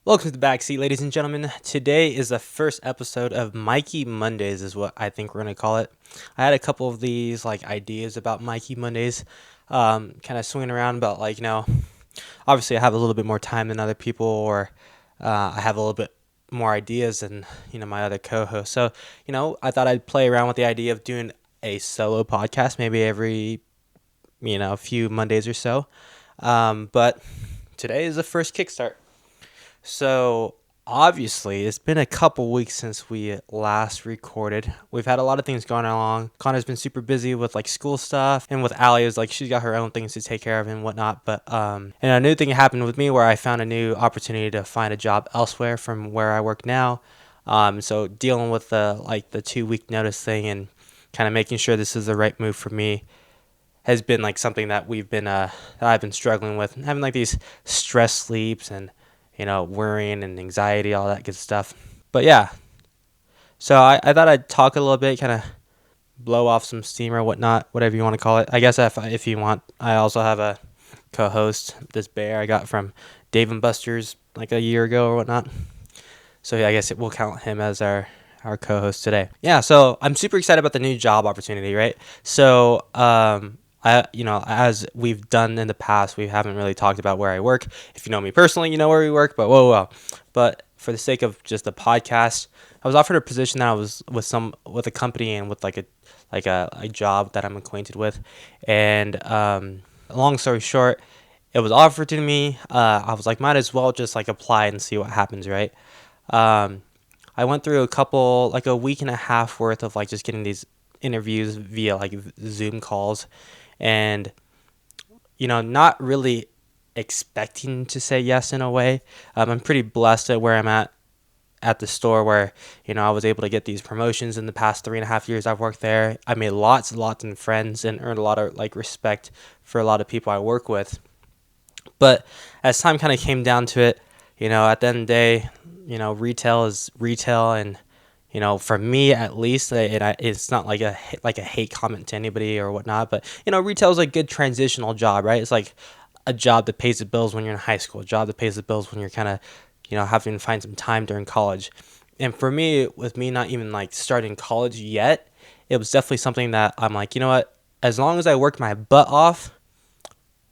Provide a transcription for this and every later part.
Welcome to the Backseat, ladies and gentlemen. Today is the first episode of Mikey Mondays, is what I think we're gonna call it. I had a couple of these ideas about Mikey Mondays, kind of swinging around about obviously I have a little bit more time than other people, or I have a little bit more ideas than my other co-hosts. So I thought I'd play around with the idea of doing a solo podcast, maybe every few Mondays or so. But today is the first kickstart. So obviously, it's been a couple weeks since we last recorded. We've had a lot of things going along. Connor's been super busy with school stuff, and with Allie is she's got her own things to take care of and whatnot. But and a new thing happened with me where I found a new opportunity to find a job elsewhere from where I work now. So dealing with the 2 week notice thing and kind of making sure this is the right move for me has been something that that I've been struggling with, and having these stress sleeps and worrying and anxiety, all that good stuff. But yeah, so I thought I'd talk a little bit, kind of blow off some steam or whatnot, whatever you want to call it. I guess if you want, I also have a co-host, this bear I got from Dave and Buster's a year ago or whatnot. So yeah, I guess we'll count him as our co-host today. Yeah, so I'm super excited about the new job opportunity, right? So as we've done in the past, we haven't really talked about where I work. If you know me personally, you know where we work, but whoa. But for the sake of just the podcast, I was offered a position that I was with a company and with a job that I'm acquainted with. And long story short, it was offered to me. I was like, might as well just apply and see what happens, right? I went through a week and a half worth of just getting these interviews via Zoom calls, and not really expecting to say yes in a way. I'm pretty blessed at where I'm at the store, where I was able to get these promotions in the past 3.5 years I've worked there. I made lots of friends and earned a lot of respect for a lot of people I work with. But as time kind of came down to it, at the end of the day, retail is retail, and for me at least, it's not like a hate comment to anybody or whatnot, but retail is a good transitional job, right? It's like a job that pays the bills when you're in high school, a job that pays the bills when you're kind of having to find some time during college. And for me, with me not even starting college yet, it was definitely something that I'm like, you know what? As long as I work my butt off,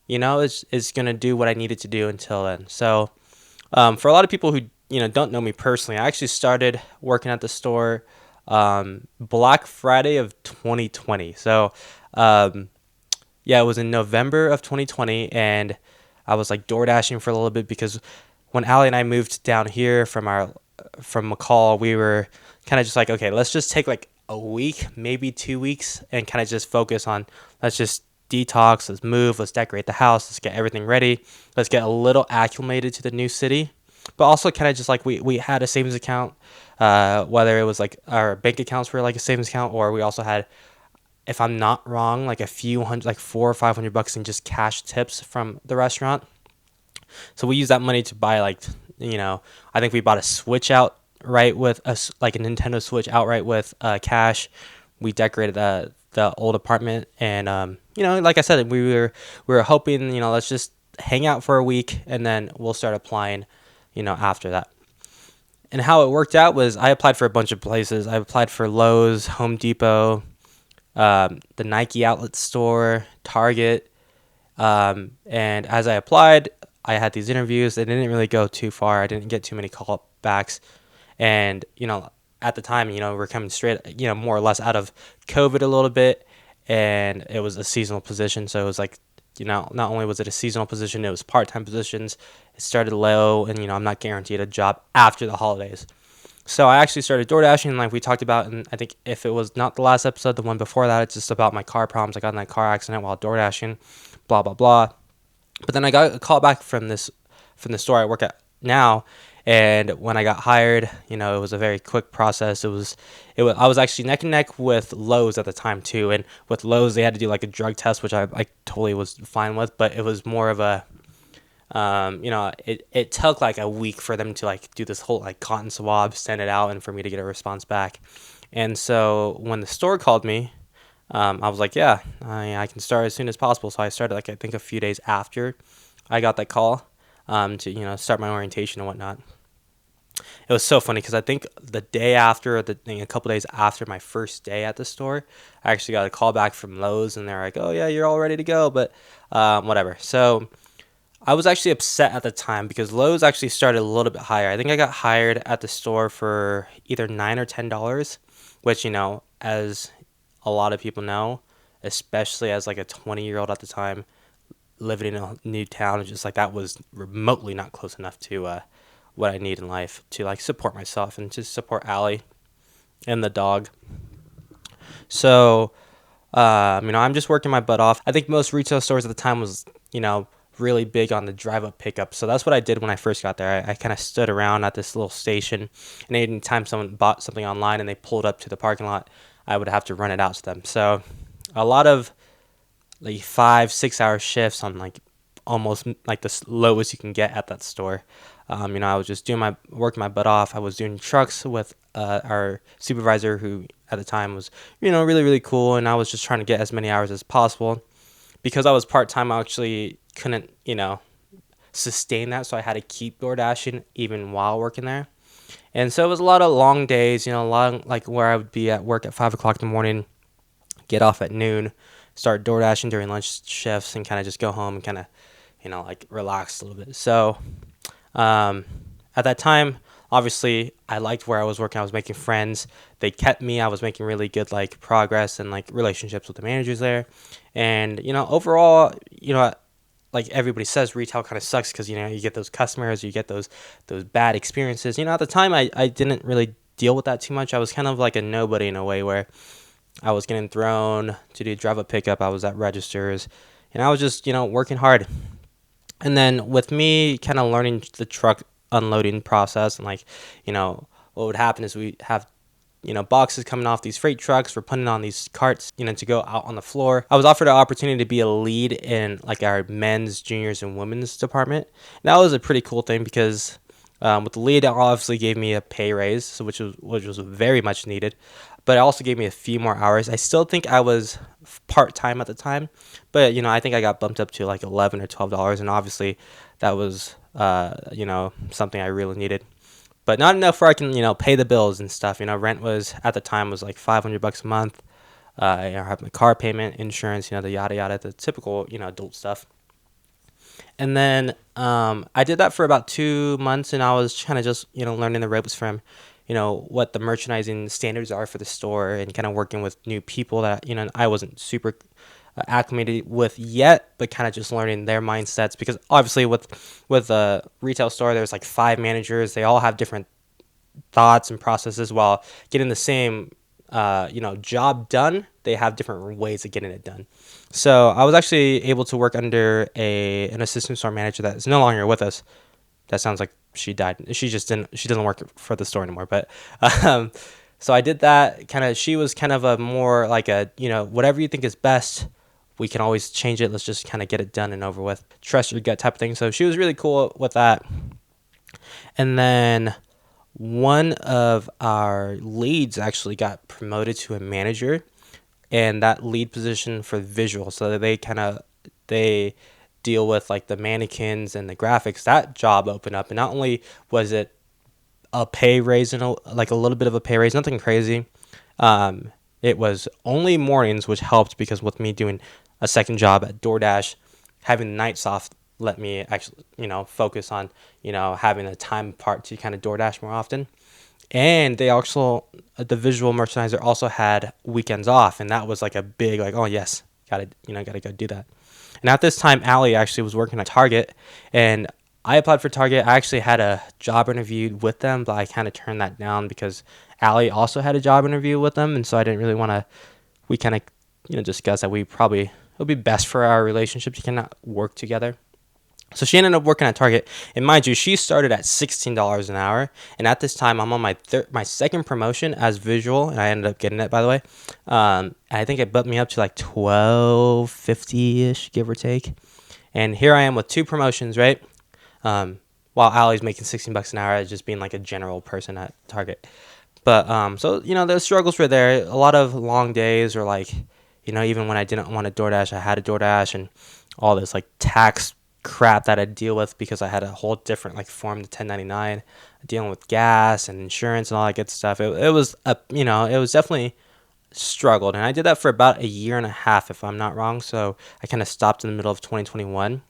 it's gonna do what I needed to do until then. So, for a lot of people who don't know me personally, I actually started working at the store Black Friday of 2020. So yeah, it was in November of 2020, and I was door dashing for a little bit, because when Allie and I moved down here from McCall, we were kind of just okay, let's just take a week, maybe 2 weeks, and kind of just focus on, let's just detox, let's move, let's decorate the house, let's get everything ready, let's get a little acclimated to the new city. But also kind of just we had a savings account, whether it was our bank accounts were a savings account, or we also had, if I'm not wrong, a few hundred, $400 or $500 in just cash tips from the restaurant. So we used that money to buy I think we bought a Switch outright with a Nintendo Switch outright with cash. We decorated the old apartment, and like I said, we were hoping, let's just hang out for a week and then we'll start applying after that. And how it worked out was, I applied for a bunch of places. I applied for Lowe's, Home Depot, the Nike outlet store, Target. And as I applied, I had these interviews. They didn't really go too far. I didn't get too many callbacks. And, at the time, we're coming straight, more or less out of COVID a little bit. And it was a seasonal position. So it was not only was it a seasonal position, it was part-time positions. It started low, and I'm not guaranteed a job after the holidays. So I actually started door dashing, like we talked about, and I think if it was not the last episode, the one before that, it's just about my car problems. I got in that car accident while door dashing, blah blah blah. But then I got a call back from the store I work at now, and when I got hired, it was a very quick process. I was actually neck and neck with Lowe's at the time too, and with Lowe's they had to do a drug test, which I totally was fine with, but it was more of a it took a week for them to do this whole cotton swab, send it out, and for me to get a response back. And so when the store called me, I was like, yeah, I can start as soon as possible. So I started I think a few days after I got that call, to start my orientation and whatnot. It was so funny because I think the day after, a couple days after my first day at the store, I actually got a call back from Lowe's, and they're like, "Oh yeah, you're all ready to go," but whatever. So I was actually upset at the time because Lowe's actually started a little bit higher. I think I got hired at the store for either $9 or $10, which as a lot of people know, especially as like a 20-year-old at the time, living in a new town, just like that was remotely not close enough to what I need in life to like support myself and to support Allie and the dog. So, I'm just working my butt off. I think most retail stores at the time was, really big on the drive up pickup. So that's what I did when I first got there. I kind of stood around at this little station, and anytime someone bought something online and they pulled up to the parking lot, I would have to run it out to them. So a lot of like 5-6 hour shifts on like almost like the lowest you can get at that store. I was just working my butt off. I was doing trucks with our supervisor, who at the time was really really cool, and I was just trying to get as many hours as possible. Because I was part time, I actually couldn't sustain that, so I had to keep door dashing even while working there. And so it was a lot of long days, long, like where I would be at work at 5 o'clock in the morning, get off at noon, start door dashing during lunch shifts, and kind of just go home and kind of like relax a little bit. So at that time, obviously, I liked where I was working. I was making friends. They kept me. I was making really good like progress and like relationships with the managers there. And overall, like everybody says, retail kind of sucks because you get those customers, you get those bad experiences. At the time, I didn't really deal with that too much. I was kind of like a nobody in a way, where I was getting thrown to do drive up pickup. I was at registers, and I was just working hard. And then with me kind of learning the truck unloading process, and like what would happen is we have boxes coming off these freight trucks. We're putting on these carts, to go out on the floor. I was offered an opportunity to be a lead in like our men's, juniors, and women's department. And that was a pretty cool thing because with the lead, it obviously gave me a pay raise, so which was very much needed. But it also gave me a few more hours. I still think I was part time at the time, but I think I got bumped up to like $11 or $12, and obviously that was something I really needed, but not enough where I can pay the bills and stuff. Rent was at the time was like $500 a month. I have my car payment, insurance, the yada yada, the typical adult stuff. And then I did that for about 2 months, and I was kind of just learning the ropes from what the merchandising standards are for the store, and kind of working with new people that I wasn't super acclimated with yet, but kind of just learning their mindsets, because obviously with a retail store there's like 5 managers. They all have different thoughts and processes. While getting the same job done, they have different ways of getting it done. So I was actually able to work under an assistant store manager that is no longer with us. That sounds like she died. She doesn't work for the store anymore. But so I did that. She was kind of a more like a whatever you think is best, we can always change it. Let's just kind of get it done and over with. Trust your gut type of thing. So she was really cool with that. And then one of our leads actually got promoted to a manager, and that lead position for visual, so they deal with like the mannequins and the graphics. That job opened up, and not only was it a pay raise and like a little bit of a pay raise, nothing crazy. It was only mornings, which helped because with me doing a second job at DoorDash, having the nights off let me actually focus on having a time apart to kind of DoorDash more often. And they also, the visual merchandiser also had weekends off, and that was like a big like, oh yes, gotta go do that. And at this time, Allie actually was working at Target, and I applied for Target. I actually had a job interview with them, but I kind of turned that down because Allie also had a job interview with them, and so I didn't really want to. We kind of discussed that it would be best for our relationship to kind of work together. So she ended up working at Target, and mind you, she started at $16 an hour. And at this time, I'm on my second promotion as visual, and I ended up getting it, by the way. And I think it bumped me up to like $12.50 ish, give or take. And here I am with 2 promotions, right? While Allie's making $16 an hour, just being like a general person at Target. But so the struggles were there. A lot of long days, or like even when I didn't want a DoorDash, I had a DoorDash, and all this like tax crap that I deal with because I had a whole different like form to 1099, dealing with gas and insurance and all that good stuff. It was a it was definitely struggled, and I did that for about a year and a half if I'm not wrong. So I kind of stopped in the middle of 2021,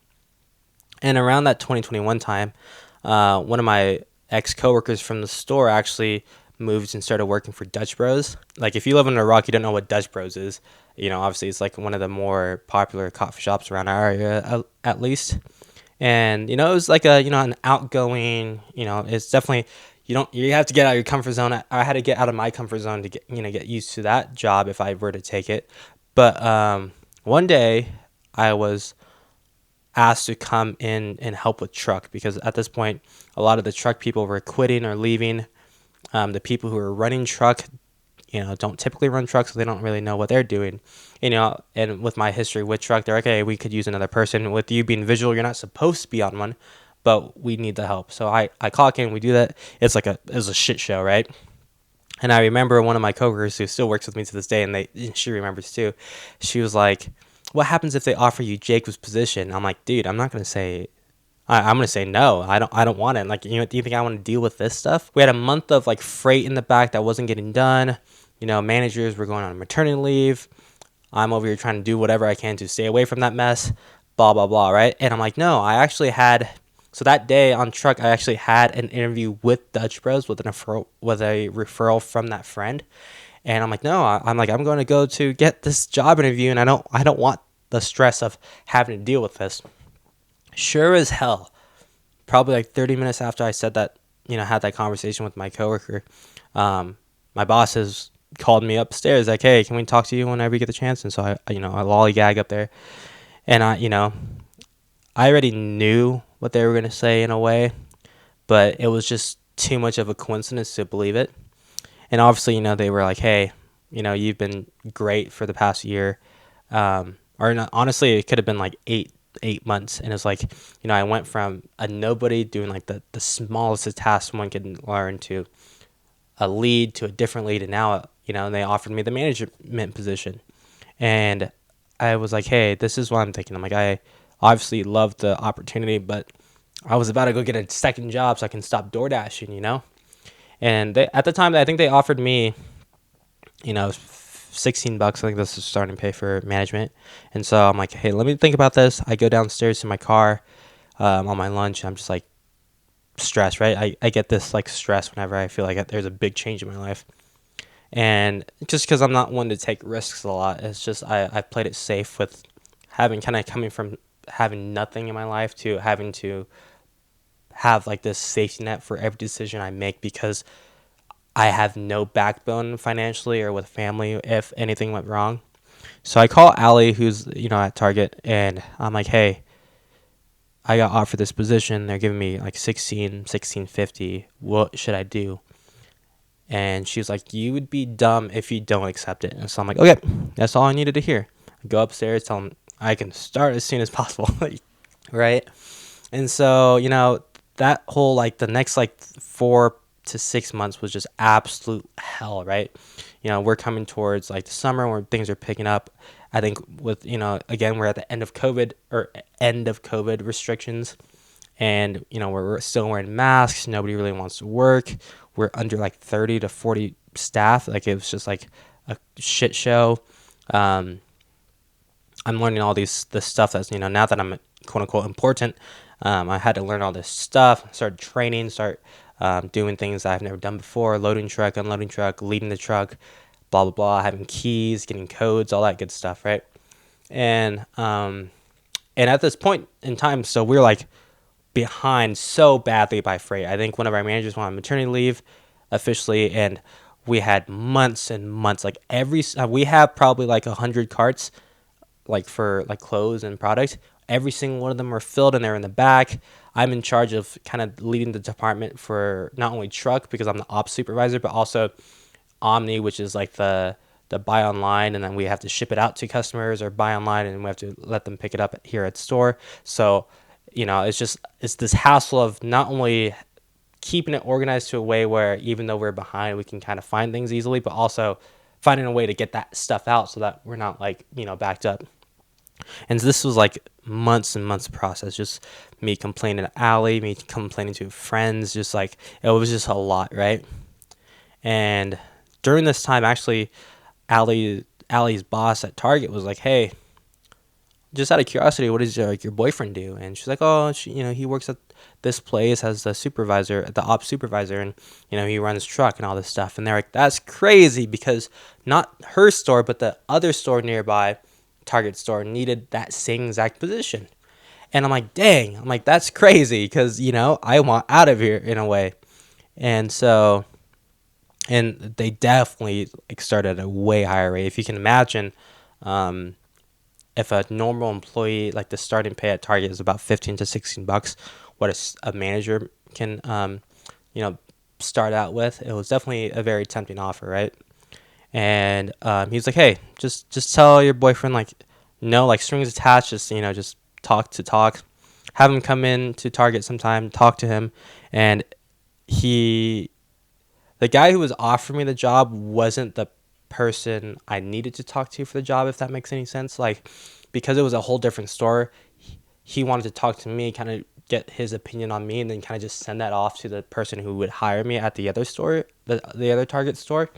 and around that 2021 time, one of my ex coworkers from the store actually moved and started working for Dutch Bros. Like if you live in Iraq, you don't know what Dutch Bros is. Obviously it's like one of the more popular coffee shops around our area, at least. And it was like a an outgoing. It's definitely you have to get out of your comfort zone. I had to get out of my comfort zone to get used to that job if I were to take it. But one day I was asked to come in and help with truck, because at this point a lot of the truck people were quitting or leaving. The people who are running truck don't typically run trucks, so they don't really know what they're doing. And with my history with truck, they're like, hey, we could use another person. With you being visual, you're not supposed to be on one, but we need the help. So I clock in, we do that. It was a shit show, right? And I remember one of my coworkers who still works with me to this day, and she remembers too. She was like, what happens if they offer you Jacob's position? I'm like, dude, I'm not going to say I'm gonna say no. I don't want it. Like, do you think I want to deal with this stuff? We had a month of like freight in the back that wasn't getting done. Managers were going on maternity leave. I'm over here trying to do whatever I can to stay away from that mess. Blah blah blah. Right? And I'm like, no. I actually had. So that day on truck, I actually had an interview with Dutch Bros with a referral from that friend. And I'm like, no. I'm going to go to get this job interview, and I don't want the stress of having to deal with this. Sure as hell, probably like 30 minutes after I said that, had that conversation with my coworker, my boss has called me upstairs like, hey, can we talk to you whenever you get the chance? And so I lollygag up there, and I already knew what they were going to say in a way, but it was just too much of a coincidence to believe it. And obviously, they were like, hey, you've been great for the past year. Or not, honestly, it could have been like 8 months. And it's like, I went from a nobody doing like the smallest of tasks one can learn to a lead to a different lead. And now, they offered me the management position. And I was like, hey, this is what I'm thinking. I'm like, I obviously love the opportunity, but I was about to go get a second job so I can stop door dashing, And at the time, I think they offered me, $16. I think this is starting to pay for management. And so I'm like, hey, let me think about this. I go downstairs to my car on my lunch. I'm just like stressed, right? I get this like stress whenever I feel like there's a big change in my life. And just because I'm not one to take risks a lot, it's just I've played it safe with coming from having nothing in my life to having to have like this safety net for every decision I make, because I have no backbone financially or with family if anything went wrong. So I call Allie, who's at Target, and I'm like, hey, I got offered this position. They're giving me like 1650. What should I do? And she's like, you would be dumb if you don't accept it. And so I'm like, okay, that's all I needed to hear. I go upstairs, tell them I can start as soon as possible. Right? And so, that whole like the next like 4 to 6 months was just absolute hell, right? We're coming towards like the summer where things are picking up. I think with, again, we're at the end of COVID restrictions, and, we're still wearing masks. Nobody really wants to work. We're under like 30 to 40 staff. Like, it was just like a shit show. I'm learning all this stuff that's, now that I'm quote unquote important, I had to learn all this stuff, start training, doing things that I've never done before, loading truck, unloading truck, leading the truck, blah, blah, blah, having keys, getting codes, all that good stuff, right? And at this point in time, so we're like behind so badly by freight. I think one of our managers went on maternity leave officially, and we had months and months, like we have probably like 100 carts, like for like clothes and products. Every single one of them are filled, and they're in the back. I'm in charge of kind of leading the department for not only truck, because I'm the ops supervisor, but also Omni, which is like the buy online, and then we have to ship it out to customers, or buy online and we have to let them pick it up here at store. So, it's this hassle of not only keeping it organized to a way where even though we're behind, we can kind of find things easily, but also finding a way to get that stuff out so that we're not like, backed up. And this was like months and months of process, just me complaining to Allie, me complaining to friends, just like it was just a lot, right? And during this time, actually, Allie's boss at Target was like, "Hey, just out of curiosity, what does your boyfriend do?" And she's like, "Oh, he works at this place as the supervisor, the ops supervisor, and he runs truck and all this stuff." And they're like, "That's crazy because not her store, but the other store nearby, Target store, needed that same exact position." And I'm like, "Dang!" I'm like, "That's crazy because I want out of here in a way." And so, and they definitely like started at a way higher rate. If you can imagine, um, if a normal employee, like the starting pay at Target is about 15 to 16 bucks, what a manager can you know start out with, it was definitely a very tempting offer, right? And he's like, "Hey, just tell your boyfriend, like, no, like, strings attached, just just talk, have him come in to Target sometime, talk to him." And he the guy who was offering me the job wasn't the person I needed to talk to for the job, if that makes any sense. Like, because it was a whole different store, he wanted to talk to me, kind of get his opinion on me, and then kind of just send that off to the person who would hire me at the other store, the other Target store.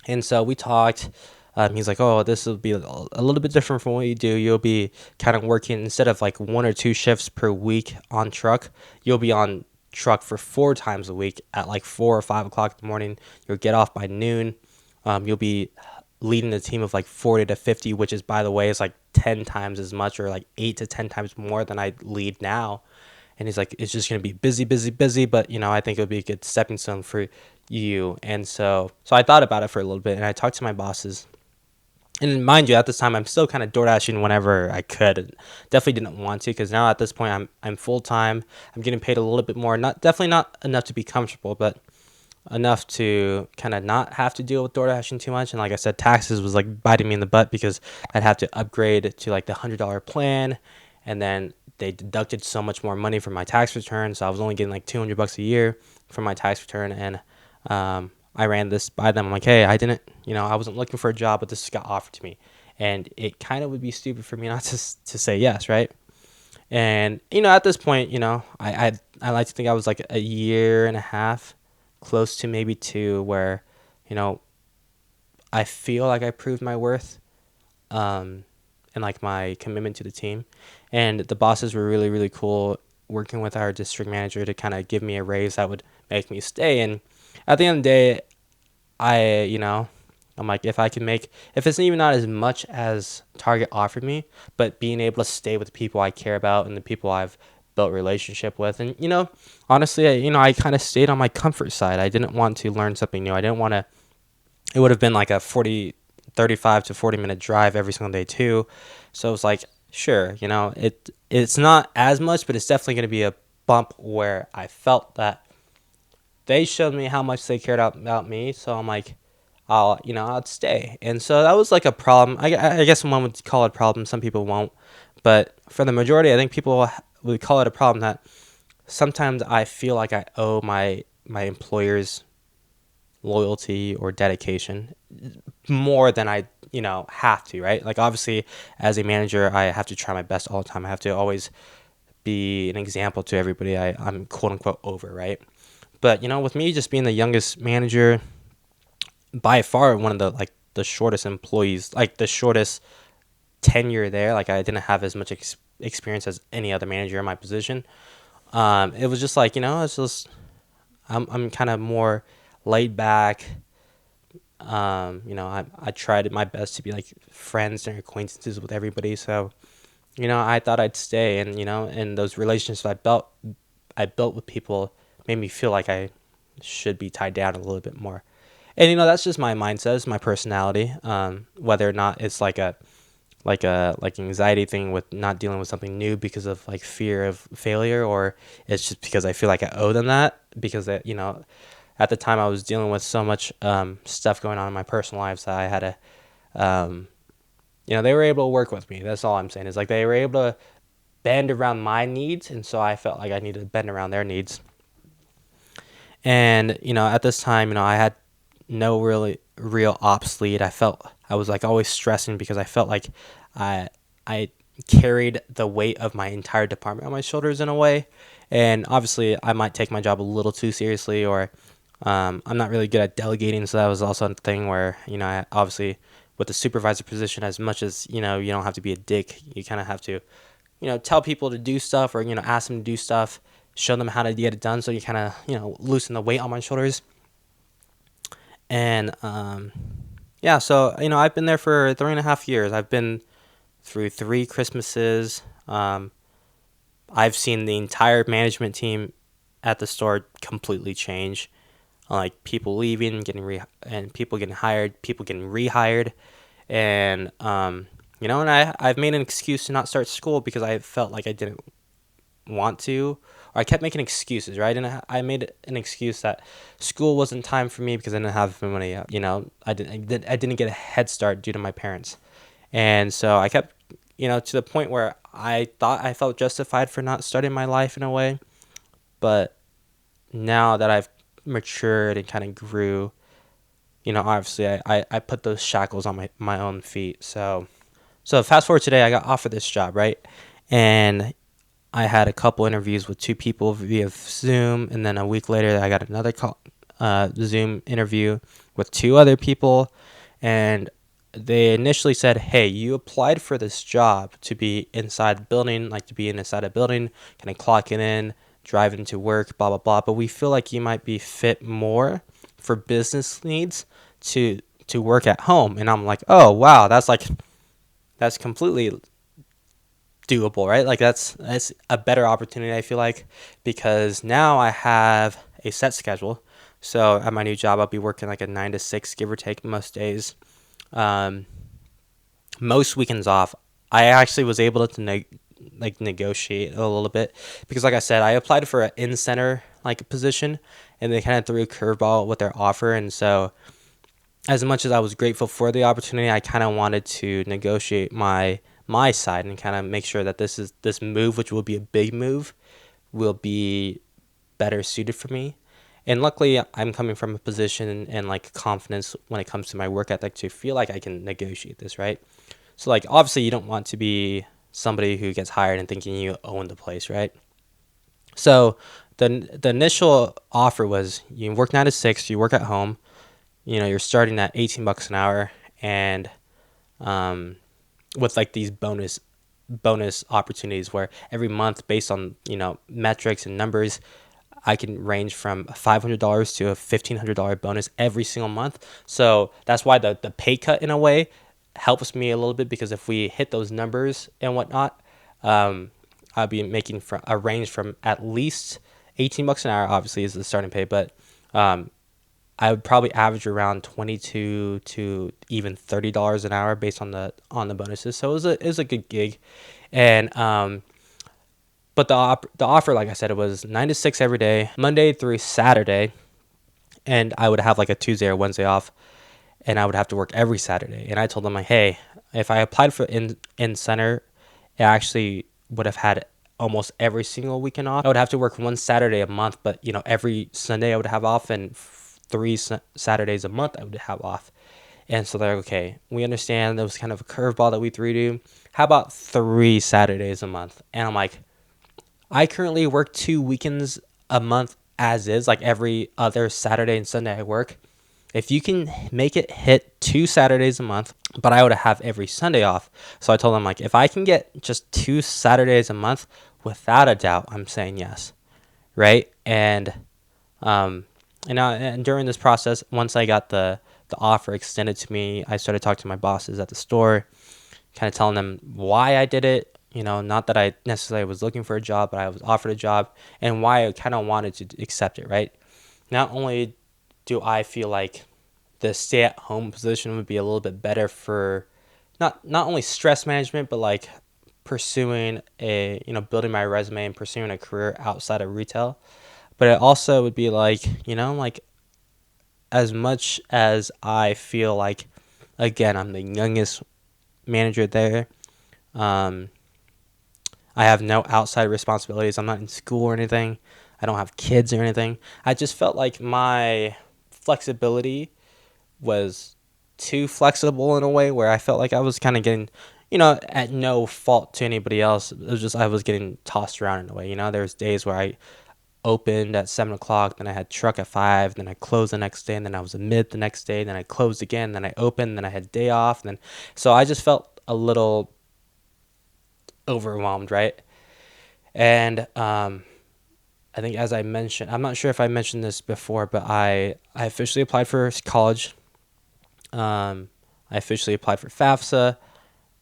And so we talked. He's like, "Oh, this will be a little bit different from what you do. You'll be kind of working instead of like 1 or 2 shifts per week on truck. You'll be on truck for 4 times a week at like 4 or 5 o'clock in the morning. You'll get off by noon. You'll be leading a team of like 40 to 50, which is, by the way, is like 10 times as much or like 8 to 10 times more than I lead now." And he's like, "It's just going to be busy, busy, busy, but I think it would be a good stepping stone for you." And so I thought about it for a little bit, and I talked to my bosses. And mind you, at this time, I'm still kind of door dashing whenever I could. Definitely didn't want to, because now at this point, I'm full time. I'm getting paid a little bit more. Not definitely not enough to be comfortable, but enough to kind of not have to deal with door dashing too much. And like I said, taxes was like biting me in the butt because I'd have to upgrade to like the $100 plan, and then they deducted so much more money from my tax return, so I was only getting like $200 a year from my tax return. And I ran this by them. I'm like, "Hey, I didn't, I wasn't looking for a job, but this got offered to me, and it kind of would be stupid for me not to say yes, right?" And at this point, I like to think I was like a year and a half, close to maybe 2, where you know I feel like I proved my worth, um, and like my commitment to the team. And the bosses were really, really cool, working with our district manager to kind of give me a raise that would make me stay. And at the end of the day, I'm like, if it's even not as much as Target offered me, but being able to stay with the people I care about and the people I've built relationship with. And, honestly, I kind of stayed on my comfort side. I didn't want to learn something new. I didn't want to, it would have been like a 35 to 40 minute drive every single day too. So it was like, sure, it's not as much, but it's definitely going to be a bump where I felt that they showed me how much they cared about me. So I'm like, I'd stay. And so that was like a problem. I guess one would call it a problem. Some people won't. But for the majority, I think people would call it a problem that sometimes I feel like I owe my employers loyalty or dedication more than I, have to, right? Like, obviously, as a manager, I have to try my best all the time. I have to always be an example to everybody I'm quote unquote over, right? But, with me just being the youngest manager, by far one of the shortest employees, like the shortest tenure there, like I didn't have as much experience as any other manager in my position. It was just like, it's just, I'm kind of more laid back. I tried my best to be like friends and acquaintances with everybody. So, I thought I'd stay, and and those relationships I built with people made me feel like I should be tied down a little bit more. And that's just my mindset, it's my personality. Whether or not it's like anxiety thing with not dealing with something new because of like fear of failure, or it's just because I feel like I owe them that, because at the time I was dealing with so much stuff going on in my personal lives that I had to they were able to work with me. That's all I'm saying, is like they were able to bend around my needs, and so I felt like I needed to bend around their needs. And at this time, I had no really real ops lead. I was like always stressing because I felt like I I carried the weight of my entire department on my shoulders in a way. And obviously, I might take my job a little too seriously, or I'm not really good at delegating. So that was also a thing where, I obviously with the supervisor position, as much as, you don't have to be a dick, you kind of have to, tell people to do stuff, or, ask them to do stuff, show them how to get it done. So you kind of, loosen the weight on my shoulders. And yeah, so, I've been there for 3.5 years. I've been through 3 Christmases. I've seen the entire management team at the store completely change. Like people leaving, and people getting hired, people getting rehired, and and I've made an excuse to not start school because I felt like I didn't want to, or I kept making excuses, right? And I made an excuse that school wasn't time for me because I didn't have money. I didn't get a head start due to my parents, and so I kept, to the point where I thought I felt justified for not starting my life in a way. But now that I've matured and kind of grew, obviously I put those shackles on my own feet. So fast forward today, I got offered this job, right? And I had a couple interviews with 2 people via Zoom, and then a week later, I got another Zoom interview with 2 other people, and they initially said, "Hey, you applied for this job to be inside the building, like to be inside a building, kind of clocking in, driving to work, blah blah blah. But we feel like you might be fit more for business needs to work at home." And I'm like, "Oh wow, that's completely doable, right? Like that's a better opportunity, I feel like, because now I have a set schedule. So at my new job, I'll be working like a 9 to 6, give or take, most days. Um, most weekends off. I actually was able to negotiate a little bit because, like I said, I applied for an in center like position, and they kind of threw a curveball with their offer. And so, as much as I was grateful for the opportunity, I kind of wanted to negotiate my side and kind of make sure that this move, which will be a big move, will be better suited for me. And luckily, I'm coming from a position and like confidence when it comes to my work ethic to feel like I can negotiate this, right? So like obviously you don't want to be somebody who gets hired and thinking you own the place, right? So the initial offer was you work 9 to 6, you work at home, you're starting at $18 an hour, and um, with like these bonus opportunities where every month based on metrics and numbers, I can range from $500 to a $1,500 bonus every single month. So that's why the pay cut in a way helps me a little bit, because if we hit those numbers and whatnot, um, I'll be making from a range from at least $18 an hour. Obviously, is the starting pay, but um, I would probably average around 22 to even $30 an hour based on the bonuses. So it was a good gig, and but the offer, like I said, it was 9 to 6 every day, Monday through Saturday, and I would have like a Tuesday or Wednesday off, and I would have to work every Saturday. And I told them like, hey, if I applied for in center, it actually would have had almost every single weekend off. I would have to work one Saturday a month, but every Sunday I would have off, and 3 Saturdays a month I would have off. And so they're like, okay, we understand that was kind of a curveball that we threw to you. How about 3 Saturdays a month? And I'm like, I currently work 2 weekends a month as is, like every other Saturday and Sunday I work. If you can make it hit 2 Saturdays a month, but I would have every Sunday off. So I told them, like, if I can get just 2 Saturdays a month, without a doubt, I'm saying yes, right? Um, and during this process, once I got the offer extended to me, I started talking to my bosses at the store, kind of telling them why I did it. Not that I necessarily was looking for a job, but I was offered a job, and why I kind of wanted to accept it, right? Not only do I feel like the stay-at-home position would be a little bit better for not only stress management, but like pursuing building my resume and pursuing a career outside of retail. But it also would be like, like as much as I feel like, again, I'm the youngest manager there. Um, I have no outside responsibilities. I'm not in school or anything. I don't have kids or anything. I just felt like my flexibility was too flexible in a way where I felt like I was kind of getting, at no fault to anybody else. It was just I was getting tossed around in a way. There's days where I opened at 7 o'clock, then I had truck at 5, then I closed the next day, and then I was a mid the next day, then I closed again, then I opened, then I had day off, and then so I just felt a little overwhelmed, right? And I think as I mentioned, I'm not sure if I mentioned this before, but I officially applied for college. I officially applied for FAFSA,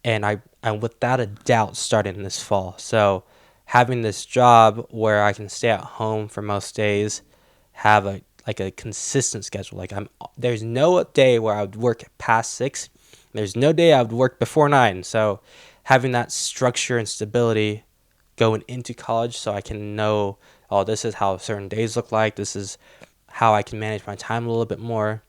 and I'm without a doubt starting this fall. So having this job where I can stay at home for most days, have a consistent schedule. There's no day where I would work past 6. There's no day I would work before 9. So having that structure and stability going into college, so I can know, oh, this is how certain days look like. This is how I can manage my time a little bit more,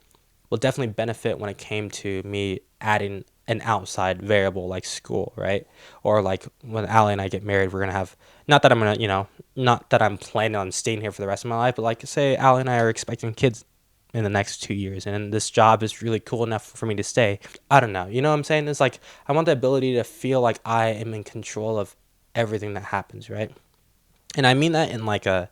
will definitely benefit when it came to me adding an outside variable like school, right? Or like when Allie and I get married, we're gonna have, not that I'm gonna, not that I'm planning on staying here for the rest of my life, but like say Allie and I are expecting kids in the next 2 years, and this job is really cool enough for me to stay. I don't know, you know what I'm saying? It's like I want the ability to feel like I am in control of everything that happens, right? And I mean that in like a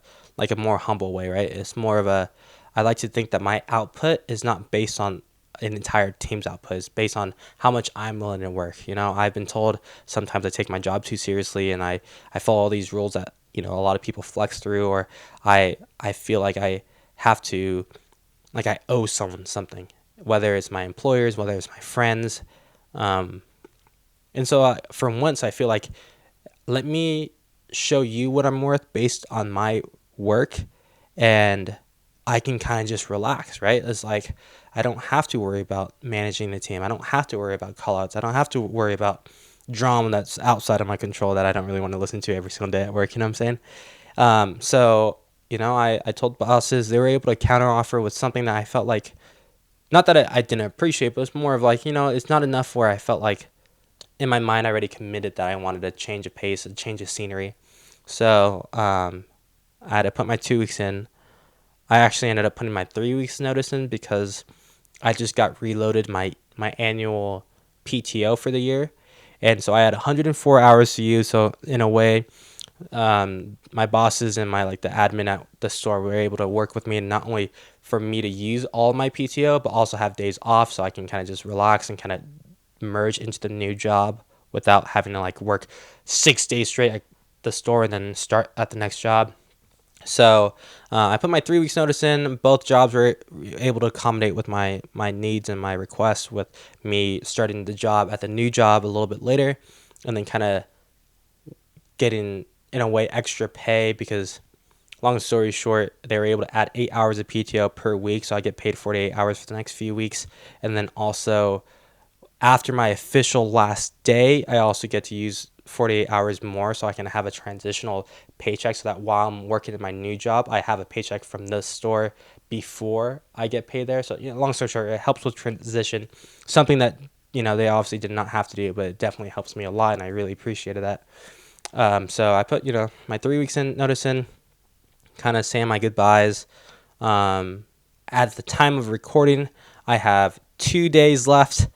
more humble way, right? It's more of a, I like to think that my output is not based on an entire team's output. It's based on how much I'm willing to work. I've been told sometimes I take my job too seriously, and I follow all these rules that a lot of people flex through, or I feel like I have to, like I owe someone something, whether it's my employers, whether it's my friends. And so for once, I feel like, let me show you what I'm worth based on my work, and I can kind of just relax, right? It's like I don't have to worry about managing the team. I don't have to worry about callouts. I don't have to worry about drama that's outside of my control that I don't really want to listen to every single day at work. You know what I'm saying? So I told bosses, they were able to counteroffer with something that I felt like, not that I didn't appreciate, but it's more of like, it's not enough where I felt like in my mind I already committed that I wanted to change a pace, a change of scenery. So I had to put my 2 weeks in. I actually ended up putting my 3 weeks notice in because I just got reloaded my annual PTO for the year, and so I had 104 hours to use. So in a way, my bosses and my the admin at the store were able to work with me, and not only for me to use all my PTO, but also have days off so I can kind of just relax and kind of merge into the new job without having to work 6 days straight at the store and then start at the next job. So I put my 3 weeks notice in. Both jobs were able to accommodate with my needs and my requests, with me starting the job at the new job a little bit later, and then kind of getting, in a way, extra pay because, long story short, they were able to add 8 hours of PTO per week, so I get paid 48 hours for the next few weeks. And then also, after my official last day, I also get to use 48 hours more so I can have a transitional paycheck, so that while I'm working in my new job, I have a paycheck from the store before I get paid there. So, long story short, it helps with transition, something that, they obviously did not have to do, but it definitely helps me a lot, and I really appreciated that. So I put, my 3 weeks in notice in, kind of saying my goodbyes. At the time of recording, I have 2 days left.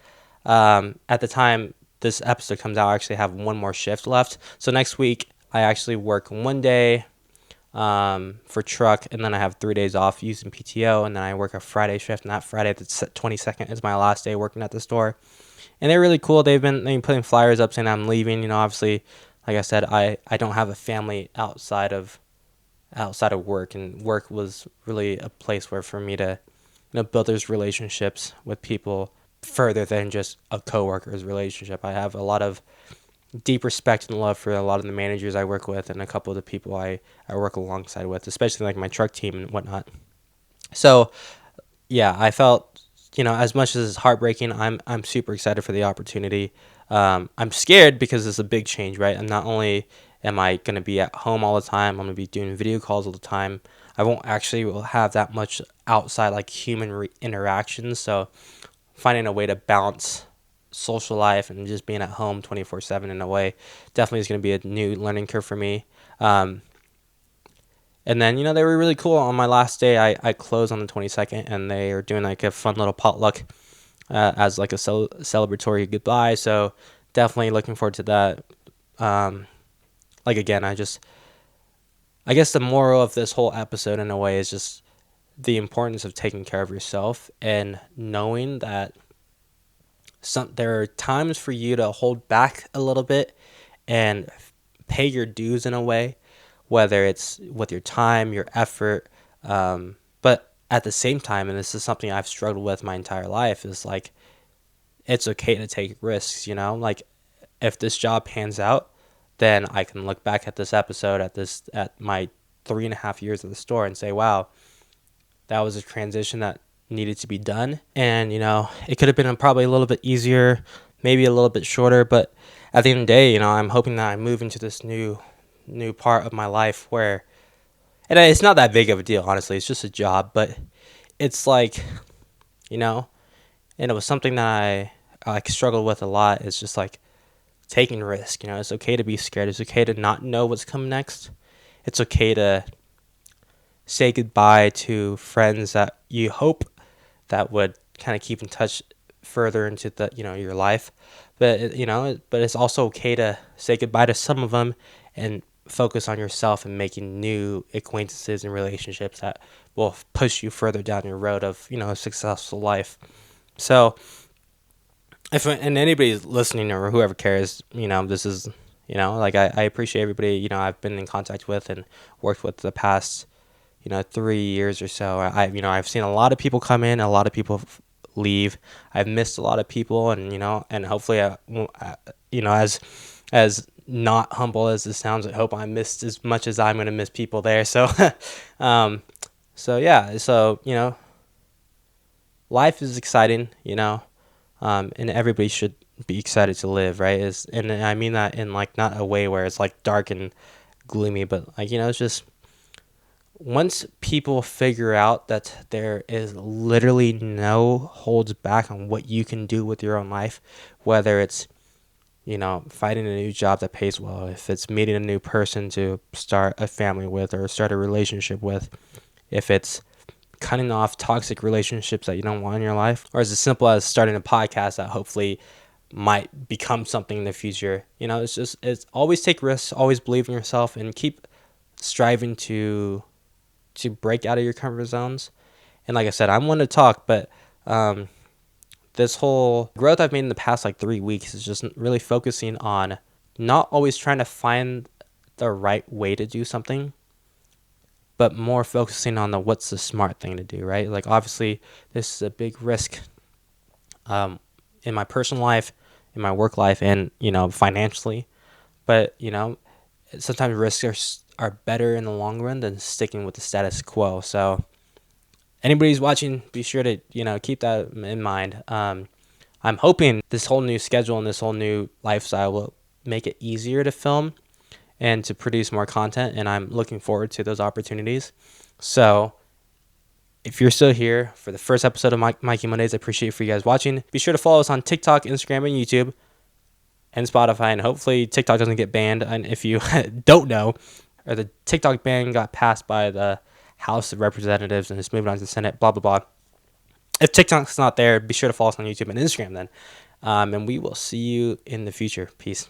At the time this episode comes out, I actually have one more shift left. So next week, I actually work one day for truck, and then I have 3 days off using PTO, and then I work a Friday shift, and that Friday, the 22nd, is my last day working at the store. And they're really cool. They've been putting flyers up saying I'm leaving. Obviously, like I said, I don't have a family outside of work, and work was really a place where for me to build those relationships with people further than just a coworker's relationship. I have a lot of deep respect and love for a lot of the managers I work with, and a couple of the people I work alongside with, especially like my truck team and whatnot. So yeah, I felt, as much as it's heartbreaking, I'm super excited for the opportunity. I'm scared because it's a big change, right? And not only am I going to be at home all the time, I'm going to be doing video calls all the time. I won't actually will have that much outside human interactions. So finding a way to balance social life and just being at home 24/7 in a way definitely is going to be a new learning curve for me. And then, they were really cool. On my last day, I closed on the 22nd, and they are doing a fun little potluck as a celebratory goodbye. So definitely looking forward to that. Um, like again, I guess the moral of this whole episode in a way is just the importance of taking care of yourself and knowing that there are times for you to hold back a little bit and pay your dues in a way, whether it's with your time, your effort, but at the same time, and this is something I've struggled with my entire life, is like it's okay to take risks. Like if this job pans out, then I can look back at this episode at my 3.5 years at the store and say, wow, that was a transition that needed to be done. And, it could have been probably a little bit easier, maybe a little bit shorter. But at the end of the day, I'm hoping that I move into this new part of my life where, and it's not that big of a deal, honestly. It's just a job. But it's like, you know, and it was something that I like struggled with a lot. It's just like taking risk. It's okay to be scared. It's okay to not know what's coming next. It's okay to say goodbye to friends that you hope that would kind of keep in touch further into your life. But but it's also okay to say goodbye to some of them and focus on yourself and making new acquaintances and relationships that will push you further down your road of a successful life. So if and anybody's listening or whoever cares, this is like I appreciate everybody I've been in contact with and worked with the past 3 years or so. I've seen a lot of people come in, a lot of people leave. I've missed a lot of people, and and hopefully, as not humble as this sounds, I hope I missed as much as I'm gonna miss people there. So, yeah, life is exciting, and everybody should be excited to live, right? And I mean that in like not a way where it's like dark and gloomy, but like it's just once people figure out that there is literally no holds back on what you can do with your own life, whether it's, finding a new job that pays well, if it's meeting a new person to start a family with or start a relationship with, if it's cutting off toxic relationships that you don't want in your life, or as simple as starting a podcast that hopefully might become something in the future. It's always take risks, always believe in yourself, and keep striving to break out of your comfort zones. And like I said, I'm one to talk, but this whole growth I've made in the past like 3 weeks is just really focusing on not always trying to find the right way to do something, but more focusing on what's the smart thing to do, right? Like obviously this is a big risk in my personal life, in my work life, and financially. But sometimes risks are better in the long run than sticking with the status quo. So anybody who's watching, be sure to keep that in mind. I'm hoping this whole new schedule and this whole new lifestyle will make it easier to film and to produce more content, and I'm looking forward to those opportunities. So if you're still here for the first episode of Mikey Mondays, I appreciate for you guys watching. Be sure to follow us on TikTok, Instagram, and YouTube, and Spotify, and hopefully TikTok doesn't get banned. And if you don't know, or the TikTok ban got passed by the House of Representatives and it's moving on to the Senate, blah, blah, blah. If TikTok's not there, be sure to follow us on YouTube and Instagram then. And we will see you in the future. Peace.